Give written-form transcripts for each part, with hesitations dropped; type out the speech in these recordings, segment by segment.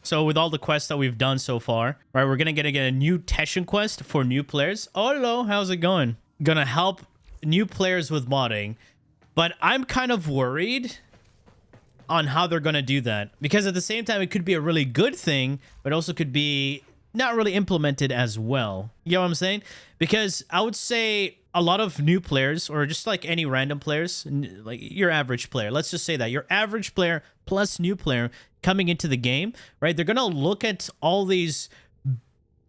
So with all the quests that we've done so far, right, we're gonna get a new Teshin quest for new players. Oh, hello, how's it going? Gonna help new players with modding, but I'm kind of worried on how they're gonna do that, because at the same time it could be a really good thing, but also could be not really implemented as well. You know what I'm saying? Because I would say a lot of new players, or just like any random players, like your average player, let's just say that your average player plus new player coming into the game, right? They're gonna look at all these,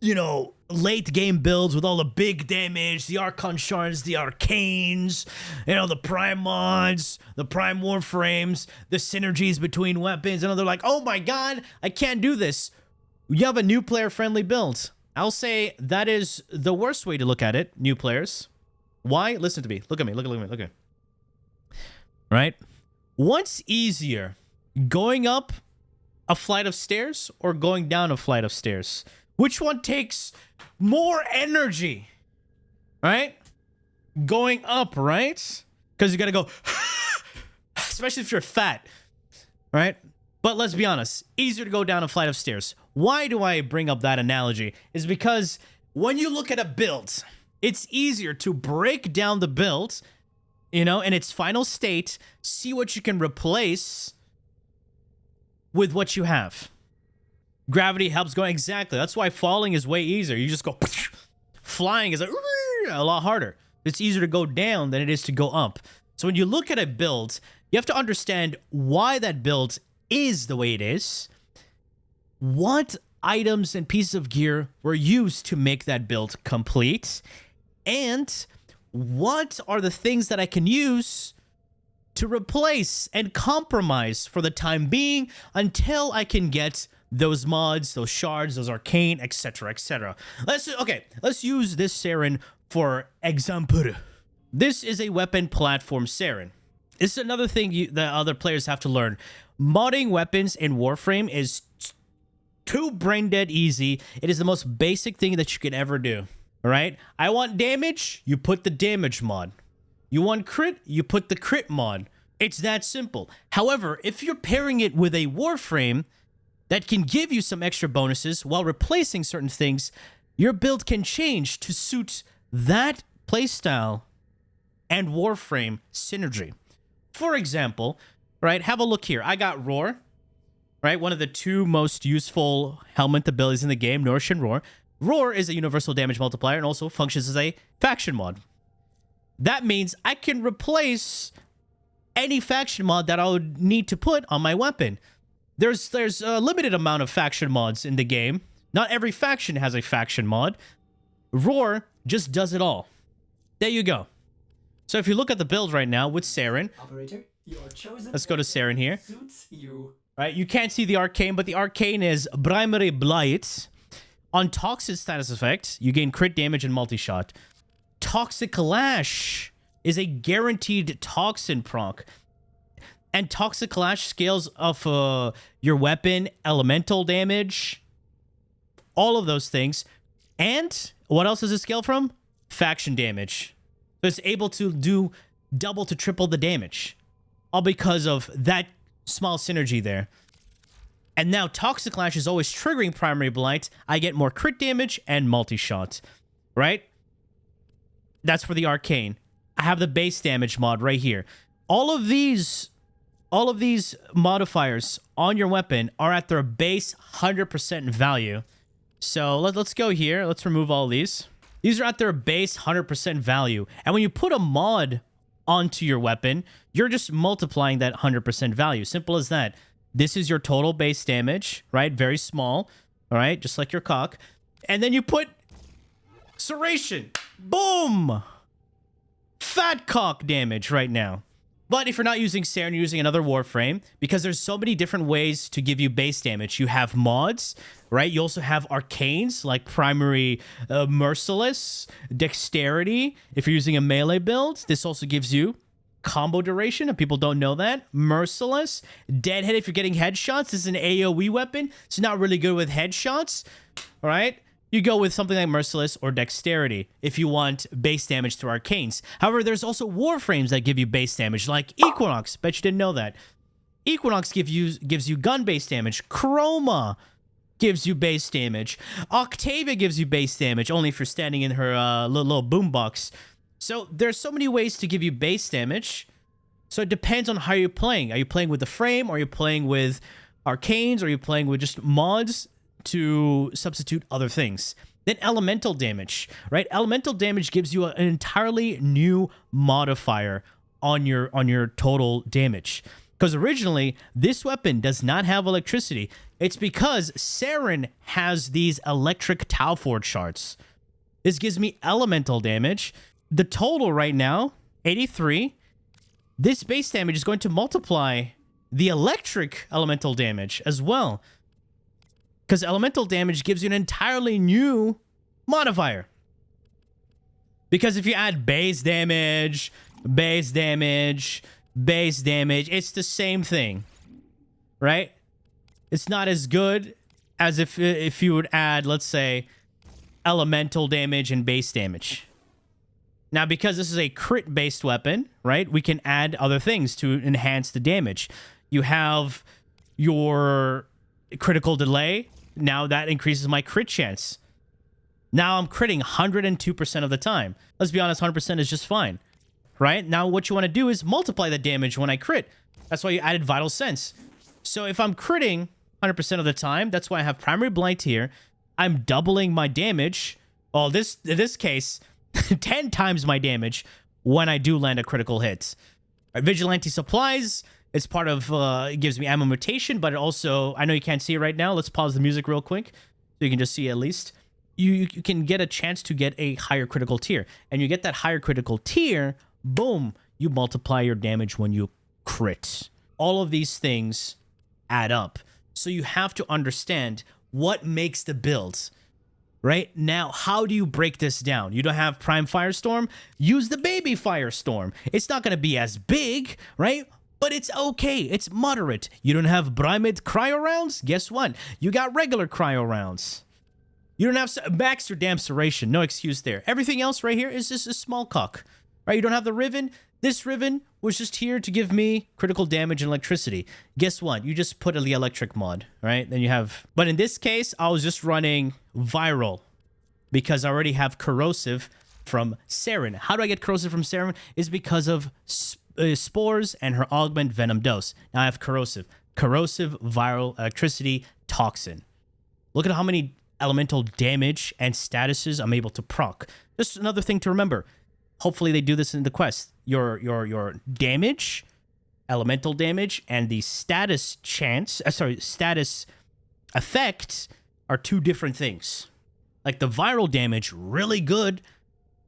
you know, late game builds with all the big damage, the Archon Shards, the Arcanes, you know, the Prime mods, the Prime Warframes, the synergies between weapons, and they're like, oh my god, I can't do this. You have a new player friendly build. I'll say that is the worst way to look at it, new players. Why? Listen to me. Look at me. Look at me. Right? What's easier, going up a flight of stairs or going down a flight of stairs? Which one takes more energy? Right? Going up, right? Because you gotta go, especially if you're fat, right? But let's be honest, easier to go down a flight of stairs. Why do I bring up that analogy? Is because when you look at a build, it's easier to break down the build, you know, in its final state, see what you can replace with what you have. Gravity helps going, exactly. That's why falling is way easier. You just go, flying is like a lot harder. It's easier to go down than it is to go up. So when you look at a build, you have to understand why that build is the way it is. What items and pieces of gear were used to make that build complete? And what are the things that I can use to replace and compromise for the time being until I can get those mods, those shards, those arcane, etc., etc. Let's use this Saren for example. This is a weapon platform Saren. This is another thing that other players have to learn. Modding weapons in Warframe is too brain dead easy. It is the most basic thing that you could ever do. All right? I want damage, you put the damage mod. You want crit, you put the crit mod. It's that simple. However, if you're pairing it with a Warframe that can give you some extra bonuses while replacing certain things, your build can change to suit that playstyle and Warframe synergy. For example, right, have a look here. I got Roar, right? One of the two most useful helmet abilities in the game, Nourish and Roar. Roar is a universal damage multiplier and also functions as a faction mod. That means I can replace any faction mod that I would need to put on my weapon. There's a limited amount of faction mods in the game. Not every faction has a faction mod. Roar just does it all. There you go. So if you look at the build right now with Saren, Operator, your chosen let's go to Saren here. Suits you. Right, you can't see the arcane, but the arcane is Primary Blight. On Toxic status effect, you gain crit damage and multi-shot. Toxic Lash is a guaranteed toxin proc. And Toxic Lash scales of your weapon, elemental damage, all of those things. And what else does it scale from? Faction damage. So it's able to do double to triple the damage. All because of that small synergy there. And now Toxic Lash is always triggering Primary Blight. I get more crit damage and multi-shot. Right? That's for the arcane. I have the base damage mod right here. All of these modifiers on your weapon are at their base 100% value. So let's go here. Let's remove all these. These are at their base 100% value. And when you put a mod onto your weapon, you're just multiplying that 100% value. Simple as that. This is your total base damage, right? Very small, all right? Just like your cock. And then you put Serration. Boom! Fat cock damage right now. But if you're not using Saren, you're using another Warframe, because there's so many different ways to give you base damage. You have mods, right? You also have arcanes, like Primary Merciless, Dexterity. If you're using a melee build, this also gives you combo duration, and people don't know that. Merciless. Deadhead, if you're getting headshots. This is an AoE weapon. It's not really good with headshots, all right? You go with something like Merciless or Dexterity if you want base damage through arcanes. However, there's also Warframes that give you base damage, like Equinox. Bet you didn't know that. Equinox gives you gun base damage. Chroma, gives you base damage. Octavia gives you base damage, only if you're standing in her little boombox. So there's so many ways to give you base damage. So it depends on how you're playing. Are you playing with the frame? Are you playing with arcanes? Are you playing with just mods to substitute other things? Then elemental damage, right? Elemental damage gives you an entirely new modifier on your total damage. Because originally, this weapon does not have electricity. It's because Saren has these electric Tau Forge shards. This gives me elemental damage. The total right now, 83. This base damage is going to multiply the electric elemental damage as well. Because elemental damage gives you an entirely new modifier. Because if you add base damage, it's the same thing, right? It's not as good as if you would add, let's say, elemental damage and base damage. Now, because this is a crit-based weapon, right, we can add other things to enhance the damage. You have your critical delay. Now that increases my crit chance. Now I'm critting 102% of the time. Let's be honest, 100% is just fine, right? Now what you want to do is multiply the damage when I crit. That's why you added Vital Sense. So if I'm critting 100% of the time, that's why I have Primary Blight here. I'm doubling my damage. Well, in this case, 10 times my damage when I do land a critical hit. Vigilante Supplies, it's part of, it gives me ammo mutation, but it also, I know you can't see it right now. Let's pause the music real quick so you can just see at least. You can get a chance to get a higher critical tier. And you get that higher critical tier, boom, you multiply your damage when you crit. All of these things add up. So you have to understand what makes the builds. Right? Now, how do you break this down? You don't have Prime Firestorm? Use the Baby Firestorm. It's not going to be as big, right? But it's okay. It's moderate. You don't have Brimid Cryo Rounds? Guess what? You got regular Cryo Rounds. You don't have Max or Damn Serration. No excuse there. Everything else right here is just a small cock. Right? You don't have the Riven. This Riven was just here to give me critical damage and electricity. Guess what? You just put the electric mod, right? Then you have... But in this case, I was just running viral because I already have corrosive from Saren. How do I get corrosive from Saren? Is because of spores and her augment venom dose. Now I have corrosive. Corrosive, viral, electricity, toxin. Look at how many elemental damage and statuses I'm able to proc. Just another thing to remember. Hopefully they do this in the quest. Your damage, elemental damage, and the status status effect are two different things. Like the viral damage, really good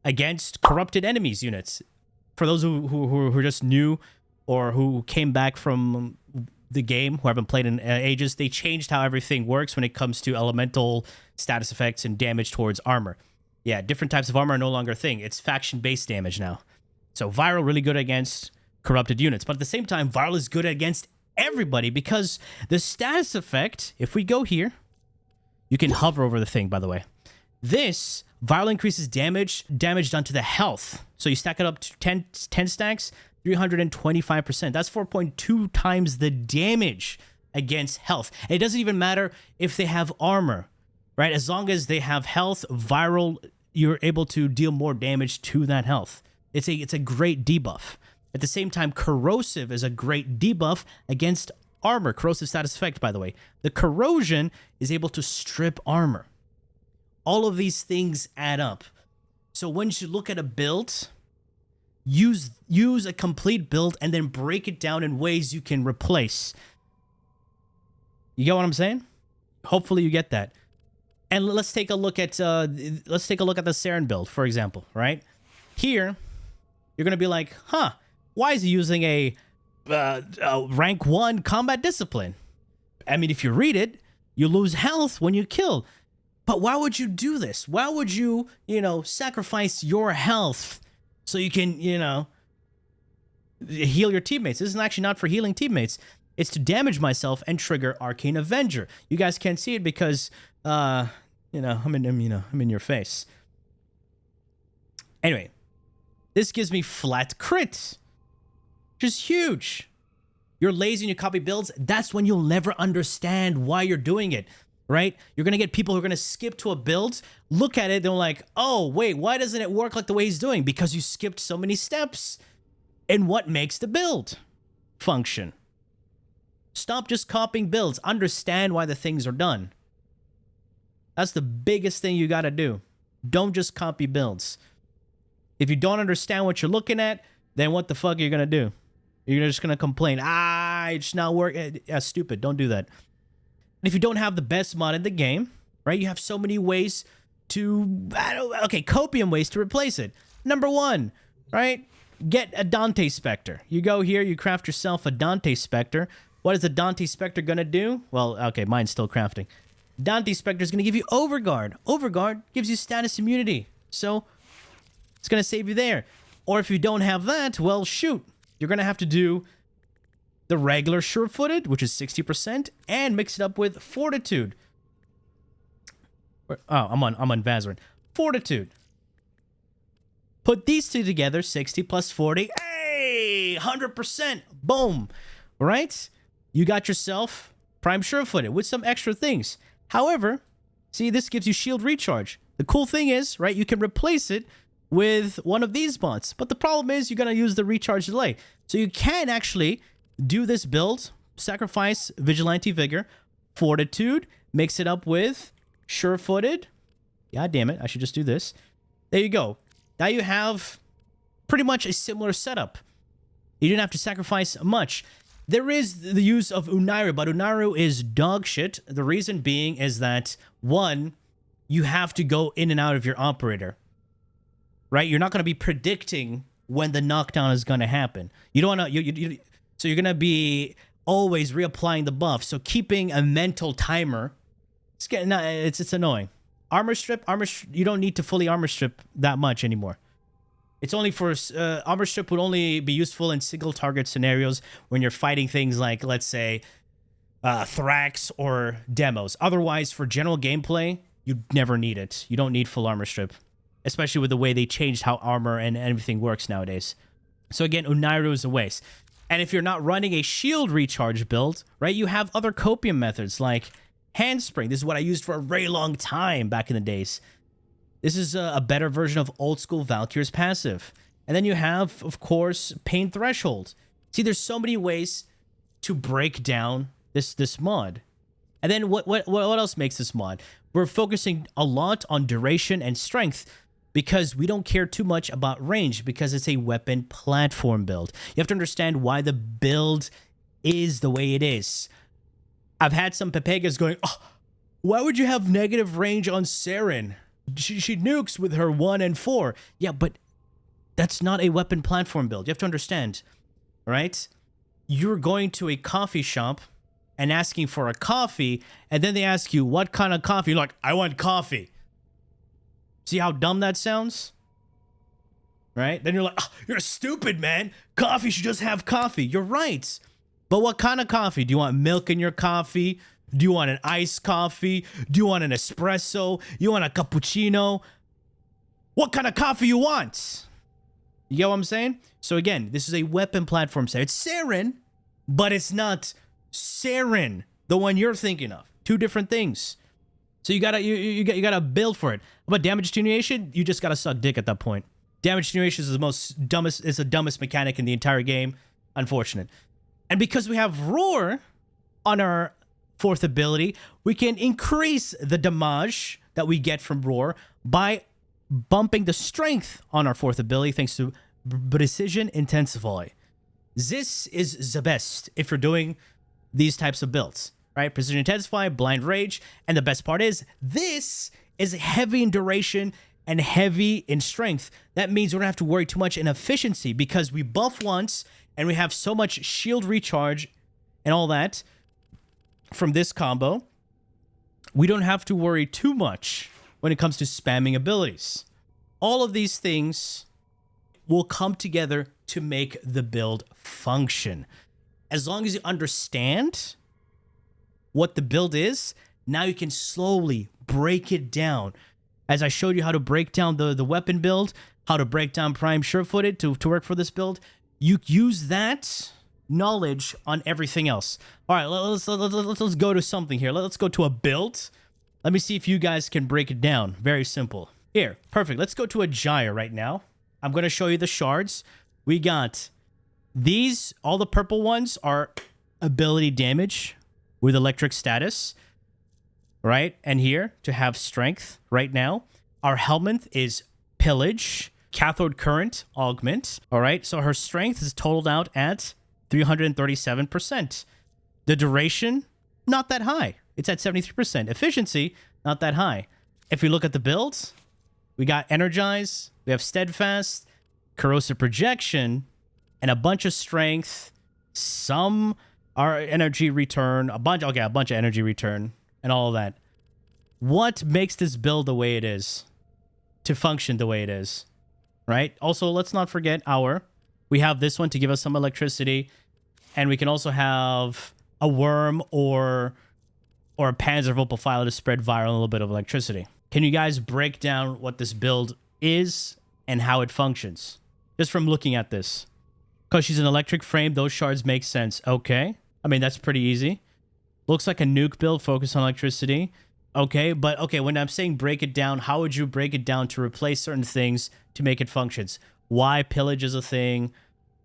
against corrupted enemies units. For those who are just new or who came back from the game, who haven't played in ages, they changed how everything works when it comes to elemental status effects and damage towards armor. Yeah, different types of armor are no longer a thing. It's faction-based damage now. So viral, really good against corrupted units. But at the same time, viral is good against everybody because the status effect, if we go here, you can hover over the thing, by the way. This, viral increases damage done to the health. So you stack it up to 10 stacks, 325%. That's 4.2 times the damage against health. And it doesn't even matter if they have armor. Right? As long as they have health, viral, you're able to deal more damage to that health. It's a great debuff. At the same time, corrosive is a great debuff against armor. Corrosive status effect, by the way. The corrosion is able to strip armor. All of these things add up. So when you look at a build, use a complete build and then break it down in ways you can replace. You get what I'm saying? Hopefully you get that. And let's take a look at the Saren build, for example, right? Here, you're gonna be like, huh, why is he using a rank 1 combat discipline? I mean, if you read it, you lose health when you kill. But why would you do this? Why would you, sacrifice your health so you can, heal your teammates? This is actually not for healing teammates. It's to damage myself and trigger Arcane Avenger. You guys can't see it because, I'm in your face. Anyway, this gives me flat crit, which is huge. You're lazy and you copy builds. That's when you'll never understand why you're doing it. right? You're going to get people who are going to skip to a build, look at it, they're like, oh, wait, why doesn't it work like the way he's doing? Because you skipped so many steps. And what makes the build function? Stop just copying builds. Understand why the things are done. That's the biggest thing you got to do. Don't just copy builds. If you don't understand what you're looking at, then what the fuck are you going to do? You're just going to complain, it's not working. That's stupid. Don't do that. And if you don't have the best mod in the game, right, you have so many ways to, copium ways to replace it. Number one, right, get a Dante Spectre. You go here, you craft yourself a Dante Spectre. What is the Dante Spectre going to do? Well, okay, mine's still crafting. Dante Spectre is going to give you Overguard. Overguard gives you status immunity. So it's going to save you there. Or if you don't have that, well, shoot. You're going to have to do the regular Sure-Footed, which is 60%, and mix it up with Fortitude. Oh, I'm on Vazarin. Fortitude. Put these two together, 60 plus 40. Hey, 100%. Boom. Right? You got yourself Prime Sure-Footed with some extra things. However, see, this gives you shield recharge. The cool thing is, right, you can replace it with one of these mods. But the problem is you're going to use the recharge delay. So you can actually do this build, sacrifice Vigilante Vigor, Fortitude, mix it up with Sure-Footed. God damn it, I should just do this. There you go. Now you have pretty much a similar setup. You didn't have to sacrifice much. There is the use of Unairu, but Unairu is dog shit. The reason being is that, one, you have to go in and out of your operator, right? You're not going to be predicting when the knockdown is going to happen. You don't want to, so you're going to be always reapplying the buff. So keeping a mental timer, it's annoying. Armor strip, you don't need to fully armor strip that much anymore. It's only for, armor strip would only be useful in single target scenarios when you're fighting things like, let's say, Thrax or demos. Otherwise, for general gameplay, you never need it. You don't need full armor strip, especially with the way they changed how armor and everything works nowadays. So again, Unairu is a waste. And if you're not running a shield recharge build, right, you have other copium methods like Handspring. This is what I used for a very long time back in the days. This is a better version of old school Valkyr's passive. And then you have, of course, Pain Threshold. See, there's so many ways to break down this mod. And then what else makes this mod? We're focusing a lot on duration and strength because we don't care too much about range because it's a weapon platform build. You have to understand why the build is the way it is. I've had some Pepegas going, oh, why would you have negative range on Saren? She nukes with her 1 and 4. Yeah, but that's not a weapon platform build. You have to understand, right? You're going to a coffee shop and asking for a coffee, and then they ask you, what kind of coffee? You're like, I want coffee. See how dumb that sounds? Right? Then you're like, oh, you're stupid, man. Coffee should just have coffee. You're right. But what kind of coffee? Do you want milk in your coffee? Do you want an iced coffee? Do you want an espresso? You want a cappuccino? What kind of coffee you want? You get what I'm saying? So again, this is a weapon platform set. It's Saren, but it's not Saren, the one you're thinking of. Two different things. So you gotta build for it. But damage attenuation, you just gotta suck dick at that point. Damage attenuation is the dumbest mechanic in the entire game. Unfortunate. And because we have Roar on our fourth ability, we can increase the damage that we get from Roar by bumping the strength on our fourth ability thanks to Precision Intensify. This is the best if you're doing these types of builds, right? Precision Intensify, Blind Rage, and the best part is this is heavy in duration and heavy in strength. That means we don't have to worry too much in efficiency because we buff once and we have so much shield recharge and all that from this combo, we don't have to worry too much when it comes to spamming abilities. All of these things will come together to make the build function. As long as you understand what the build is, now you can slowly break it down. As I showed you how to break down the weapon build, how to break down Prime Sure-Footed to work for this build, you use that knowledge on everything else. All right, let's go to something here. Let's go to a build. Let me see if you guys can break it down. Very simple. Here, perfect. Let's go to a gyre right now. I'm going to show you the shards. We got these. All the purple ones are ability damage with electric status, right? And here, to have strength right now. Our helmet is pillage, cathode current augment. All right, so her strength is totaled out at 337%. The duration, not that high. It's at 73%. Efficiency, not that high. If we look at the builds, we got energize, we have steadfast, corrosive projection, and a bunch of strength. Some are energy return, a bunch of energy return, and all of that. What makes this build the way it is? To function the way it is, right? Also, let's not forget we have this one to give us some electricity, and we can also have a worm or a Panzer Volpofile to spread viral a little bit of electricity. Can you guys break down what this build is and how it functions? Just from looking at this. Because she's an electric frame, those shards make sense. Okay. I mean, that's pretty easy. Looks like a nuke build focused on electricity. Okay, but okay, when I'm saying break it down, how would you break it down to replace certain things to make it functions? Why pillage is a thing?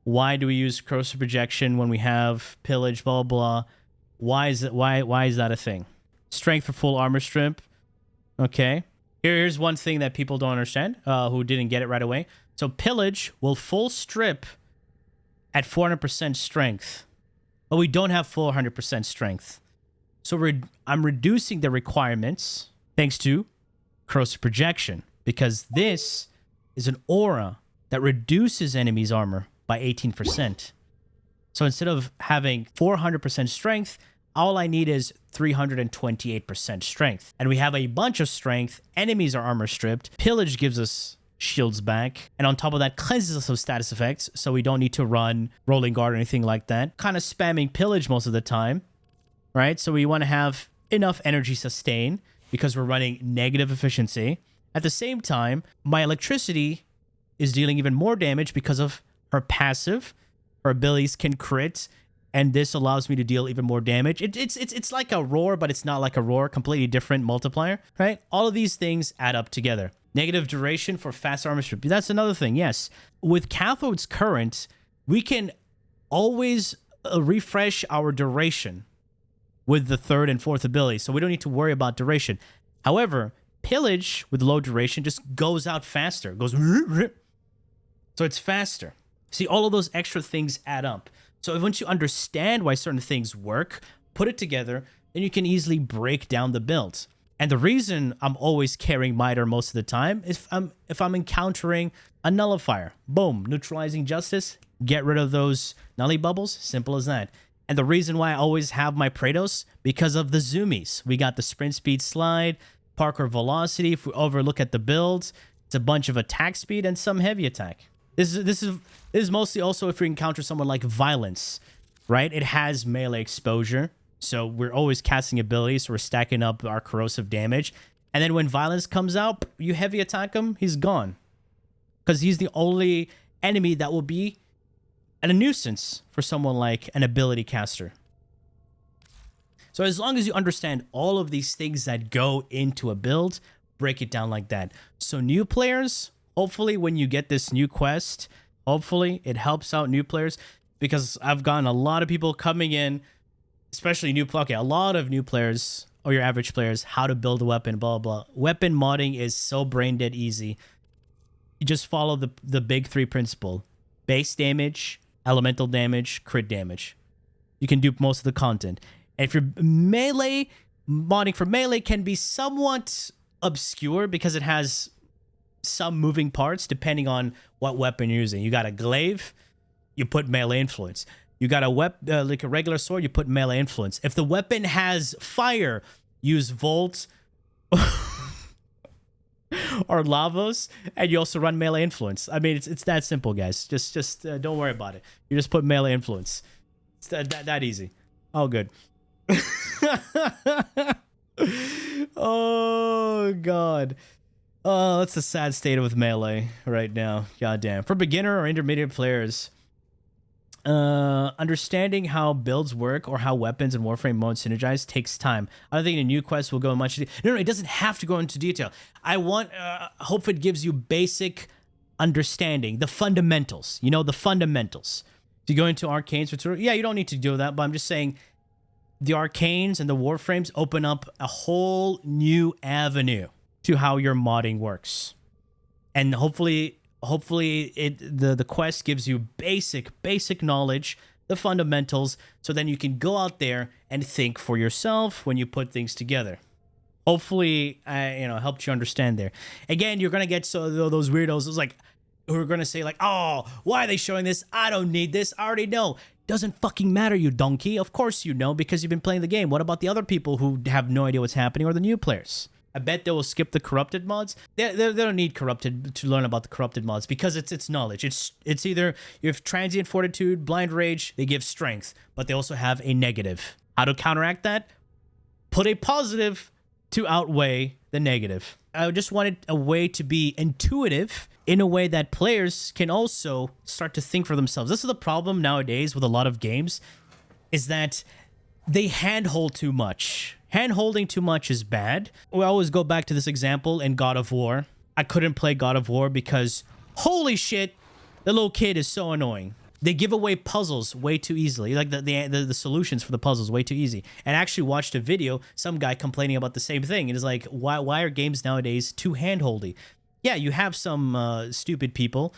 Why do we use corrosive projection when we have pillage, blah, blah, blah? Why is that a thing? Strength for full armor strip. Okay. Here's one thing that people don't understand, who didn't get it right away. So pillage will full strip at 400% strength, but we don't have full 100% strength. So I'm reducing the requirements thanks to corrosive projection, because this is an aura that reduces enemies' armor by 18%. So instead of having 400% strength, all I need is 328% strength. And we have a bunch of strength. Enemies are armor stripped. Pillage gives us shields back. And on top of that, cleanses us of status effects, so we don't need to run rolling guard or anything like that. Kind of spamming pillage most of the time, right? So we want to have enough energy sustain because we're running negative efficiency. At the same time, my electricity is dealing even more damage because of her passive. Her abilities can crit, and this allows me to deal even more damage. It's like a roar, but it's not like a roar. Completely different multiplier, right? All of these things add up together. Negative duration for fast armor strip. That's another thing, yes. With cathode's current, we can always refresh our duration with the third and fourth ability, so we don't need to worry about duration. However, pillage with low duration just goes out faster. It goes so it's faster. See, all of those extra things add up. So once you understand why certain things work, put it together, then you can easily break down the build. And the reason I'm always carrying Miter most of the time is if I'm encountering a nullifier. Boom, neutralizing justice, get rid of those nully bubbles, simple as that. And the reason why I always have my Praetos, because of the zoomies. We got the sprint speed slide, parkour velocity. If we overlook at the builds, it's a bunch of attack speed and some heavy attack. This is mostly also if we encounter someone like Violence, right? It has melee exposure, so we're always casting abilities, so we're stacking up our corrosive damage. And then when Violence comes out, you heavy attack him, he's gone. Because he's the only enemy that will be a nuisance for someone like an ability caster. So as long as you understand all of these things that go into a build, break it down like that. So new players, hopefully when you get this new quest, hopefully it helps out new players, because I've gotten a lot of people coming in, especially a lot of new players or your average players, how to build a weapon, blah, blah. Weapon modding is so brain dead easy. You just follow the big three principle: base damage, elemental damage, crit damage. You can do most of the content. And if you're melee, modding for melee can be somewhat obscure because it has some moving parts depending on what weapon you're using. You got a glaive, you put melee influence. You got a like a regular sword, you put melee influence. If the weapon has fire, use Volt or Lavos, and you also run melee influence. I mean, it's that simple, guys. Just don't worry about it. You just put melee influence. It's that easy. Oh, good. Oh, God. Oh, that's a sad state with melee right now. Goddamn. For beginner or intermediate players, Understanding how builds work or how weapons and Warframe modes synergize takes time. I don't think a new quest will go in much. No, it doesn't have to go into detail. I want, hope it gives you basic understanding, the fundamentals. You know, the fundamentals. If you go into arcanes tutorial, yeah, you don't need to do that. But I'm just saying, the arcanes and the Warframes open up a whole new avenue to how your modding works, and hopefully the quest gives you basic knowledge, the fundamentals, so then you can go out there and think for yourself when you put things together. Hopefully I helped you understand there. Again, you're gonna get those weirdos who are gonna say like, oh, why are they showing this? I don't need this, I already know. Doesn't fucking matter, you donkey. Of course you know, because you've been playing the game. What about the other people who have no idea what's happening, or the new players? I bet they will skip the corrupted mods. They don't need corrupted to learn about the corrupted mods, because it's knowledge. It's either you have transient fortitude, blind rage, they give strength, but they also have a negative. How to counteract that? Put a positive to outweigh the negative. I just wanted a way to be intuitive in a way that players can also start to think for themselves. This is the problem nowadays with a lot of games, is that they handhold too much. Hand-holding too much is bad. We always go back to this example in God of War. I couldn't play God of War because, holy shit, the little kid is so annoying. They give away puzzles way too easily, like the solutions for the puzzles way too easy. And I actually watched a video, some guy complaining about the same thing. It is like, why are games nowadays too hand-holdy? Yeah, you have some stupid people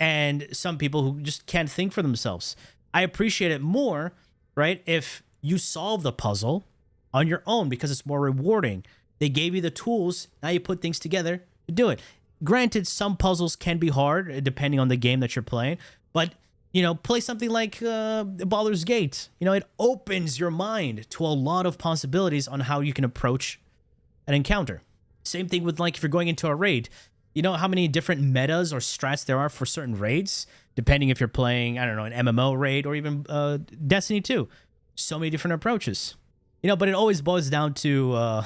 and some people who just can't think for themselves. I appreciate it more, right, if you solve the puzzle on your own, because it's more rewarding. They gave you the tools, now you put things together to do it. Granted, some puzzles can be hard depending on the game that you're playing, but play something like Baldur's Gate. It opens your mind to a lot of possibilities on how you can approach an encounter. Same thing with, like, if you're going into a raid. You know how many different metas or strats there are for certain raids, depending if you're playing, I don't know, an MMO raid or even Destiny 2. So many different approaches. But it always boils down to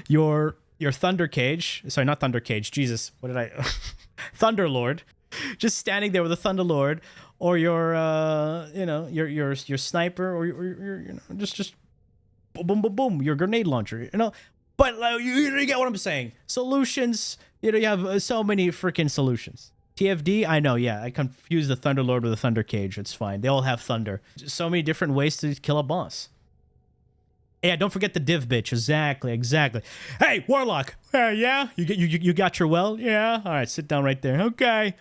your Thunder Cage. Sorry, not Thunder Cage. Jesus, what did I... Thunderlord. Just standing there with a Thunderlord, or your sniper, or your just boom, boom, boom, boom, your grenade launcher. But you get what I'm saying. Solutions. You have so many freaking solutions. TFD, I know, yeah. I confuse the Thunderlord with the Thunder Cage. It's fine. They all have thunder. So many different ways to kill a boss. Yeah, don't forget the div bitch. Exactly. Hey, Warlock. Yeah? You got your well? Yeah? All right, sit down right there. Okay.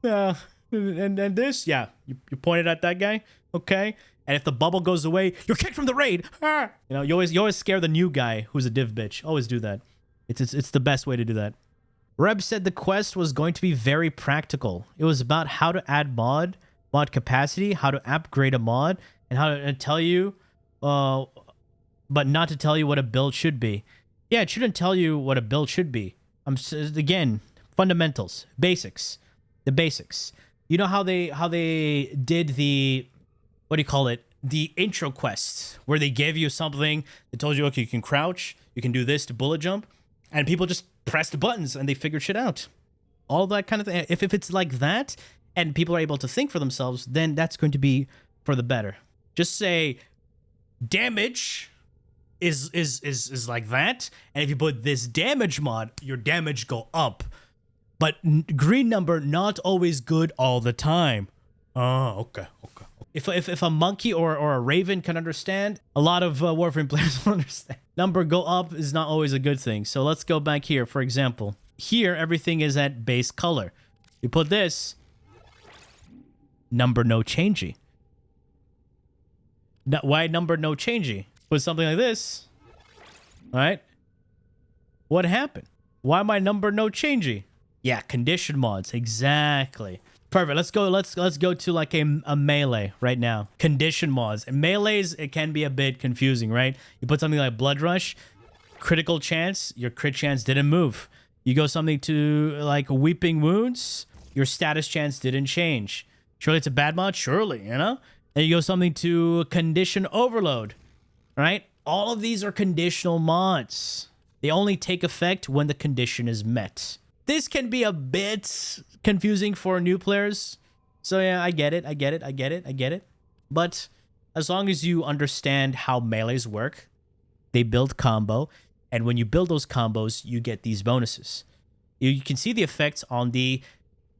And this? Yeah. You pointed at that guy? Okay. And if the bubble goes away, you're kicked from the raid. Ah! You always scare the new guy who's a div bitch. Always do that. It's the best way to do that. Reb said the quest was going to be very practical. It was about how to add mod capacity, how to upgrade a mod, and how to tell you but not to tell you what a build should be. Yeah, it shouldn't tell you what a build should be. Again, fundamentals, basics, the basics. You know how they did the, what do you call it? The intro quests, where they gave you something that told you, okay, you can crouch, you can do this to bullet jump, and people just pressed buttons and they figured shit out. All that kind of thing. If it's like that, and people are able to think for themselves, then that's going to be for the better. Just say damage is like that, and if you put this damage mod, your damage go up. But green number not always good all the time. Oh, okay. If a monkey or a raven can understand, a lot of Warframe players will understand. Number go up is not always a good thing. So let's go back here. For example, here everything is at base color. You put this, number no changey. Why number no changey? Put something like this. All right. What happened? Why my number no changey? Yeah, condition mods. Exactly. Perfect. Let's go to like a melee right now. Condition mods. And melees, it can be a bit confusing, right? You put something like Blood Rush, critical chance, your crit chance didn't move. You go something to like Weeping Wounds, your status chance didn't change. Surely it's a bad mod? Surely, And you go something to Condition Overload, right? All of these are conditional mods. They only take effect when the condition is met. This can be a bit confusing for new players, So yeah, I get it. I get it. I get it. I get it. But as long as you understand how melees work, they build combo. And when you build those combos, you get these bonuses. You can see the effects on the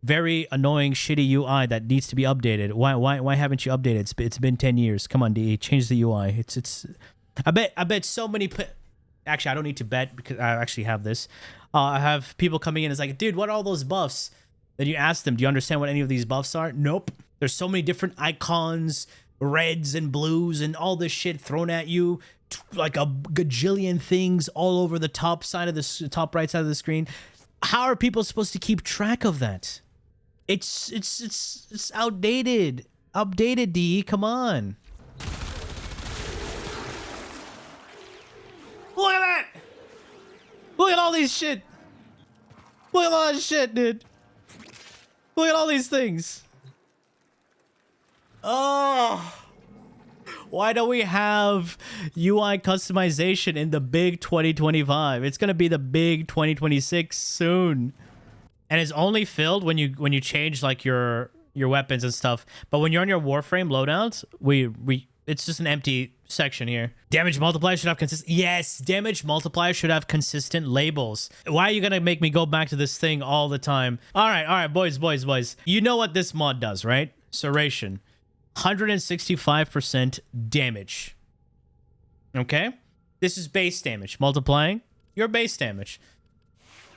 very annoying, shitty UI that needs to be updated. Why haven't you updated? It's been 10 years. Come on, DE, change the UI. It's. I bet so many. Actually, I don't need to bet because I actually have this. I have people coming in. It's like, dude, what are all those buffs? Then you ask them, do you understand what any of these buffs are? Nope. There's so many different icons, reds and blues, and all this shit thrown at you. Like a gajillion things all over the top side of the top right side of the screen. How are people supposed to keep track of that? It's outdated. Updated, D. Come on. Look at that. Look at all these shit. Look at all this shit, dude. Look at all these things. Oh. Why don't we have UI customization in the big 2025? It's gonna be the big 2026 soon, and it's only filled when you change like your weapons and stuff. But when you're on your Warframe loadouts, it's just an empty section here. Damage multiplier should have consistent. Yes, damage multiplier should have consistent labels. Why are you gonna make me go back to this thing all the time? All right, boys. You know what this mod does, right? Serration. 165% damage. Okay? This is base damage. Multiplying your base damage.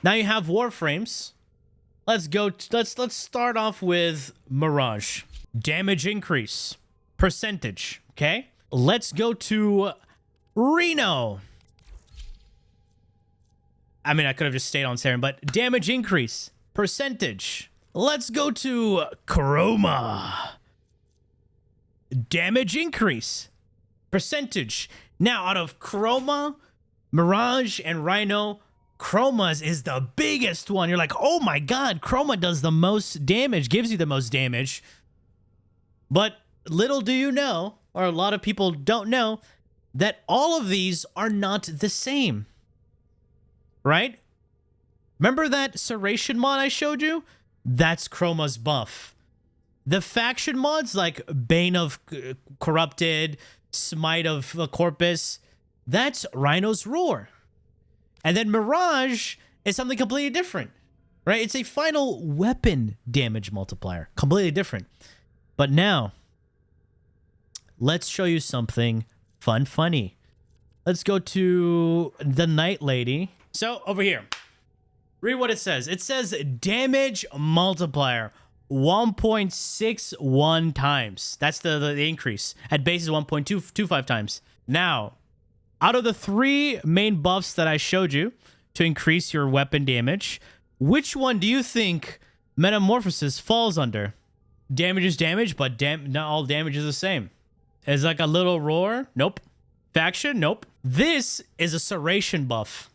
Now you have Warframes. Let's start off with Mirage. Damage increase. Percentage. Okay? Let's go to Reno. I mean, I could have just stayed on Saren, but damage increase. Percentage. Let's go to Chroma. Damage increase. Percentage. Now, out of Chroma, Mirage, and Rhino, Chroma's is the biggest one. You're like, oh my god, Chroma does the most damage, gives you the most damage. But little do you know, or a lot of people don't know, that all of these are not the same. Right? Remember that Serration mod I showed you? That's Chroma's buff. The faction mods like Bane of Corrupted, Smite of Corpus, that's Rhino's Roar. And then Mirage is something completely different, right? It's a final weapon damage multiplier, completely different. But now, let's show you something funny. Let's go to the Night Lady. So over here, read what it says. It says damage multiplier. 1.61 times. That's the increase. At base is 1.225 times. Now, out of the 3 main buffs that I showed you to increase your weapon damage, which one do you think Metamorphosis falls under? Damage is damage, but not all damage is the same. Is like a little roar? Nope. Faction? Nope. This is a Serration buff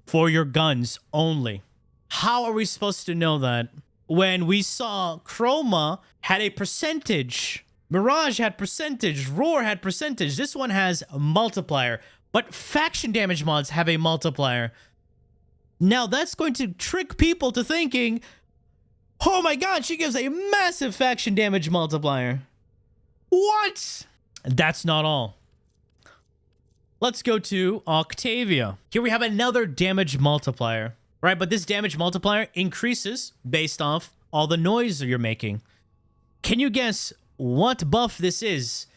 for your guns only. How are we supposed to know that? When we saw Chroma had a percentage, Mirage had percentage, Roar had percentage. This one has a multiplier, but faction damage mods have a multiplier. Now that's going to trick people to thinking, oh my god, she gives a massive faction damage multiplier. What? That's not all. Let's go to Octavia. Here we have another damage multiplier. Right, but this damage multiplier increases based off all the noise you're making. Can you guess what buff this is?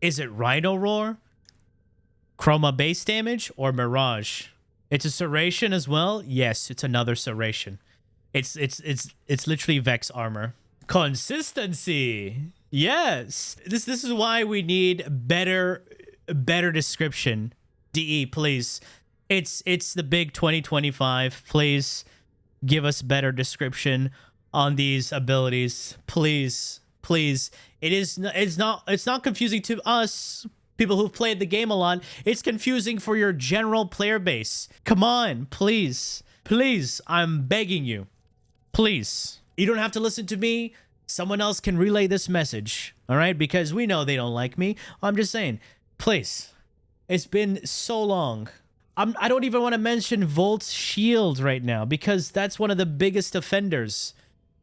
Is it Rhino Roar, Chroma base damage, or Mirage? It's a Serration as well. Yes, it's another Serration. It's literally Vex armor. Consistency. Yes. This is why we need better description. DE, please. It's the big 2025. Please give us better description on these abilities. Please. It's not confusing to us, people who've played the game a lot. It's confusing for your general player base. Come on, please. I'm begging you. Please. You don't have to listen to me. Someone else can relay this message. All right? Because we know they don't like me. I'm just saying, please. It's been so long. I don't even want to mention Volt's shield right now because that's one of the biggest offenders.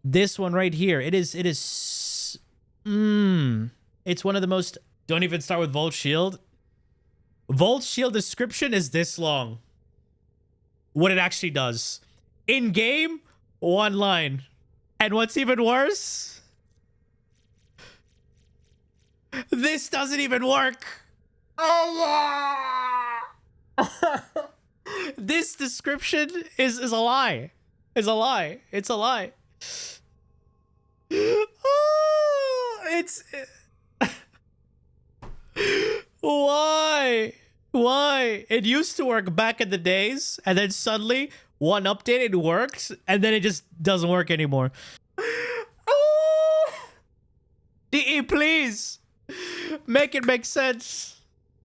This one right here. It's one of the most, don't even start with Volt Shield. Volt Shield description is this long. What it actually does. In game, one line. And what's even worse, this doesn't even work. This description is a lie. It's a lie. It's a lie. It's why? Why? It used to work back in the days, and then suddenly one update it works, and then it just doesn't work anymore. DE, please make it make sense.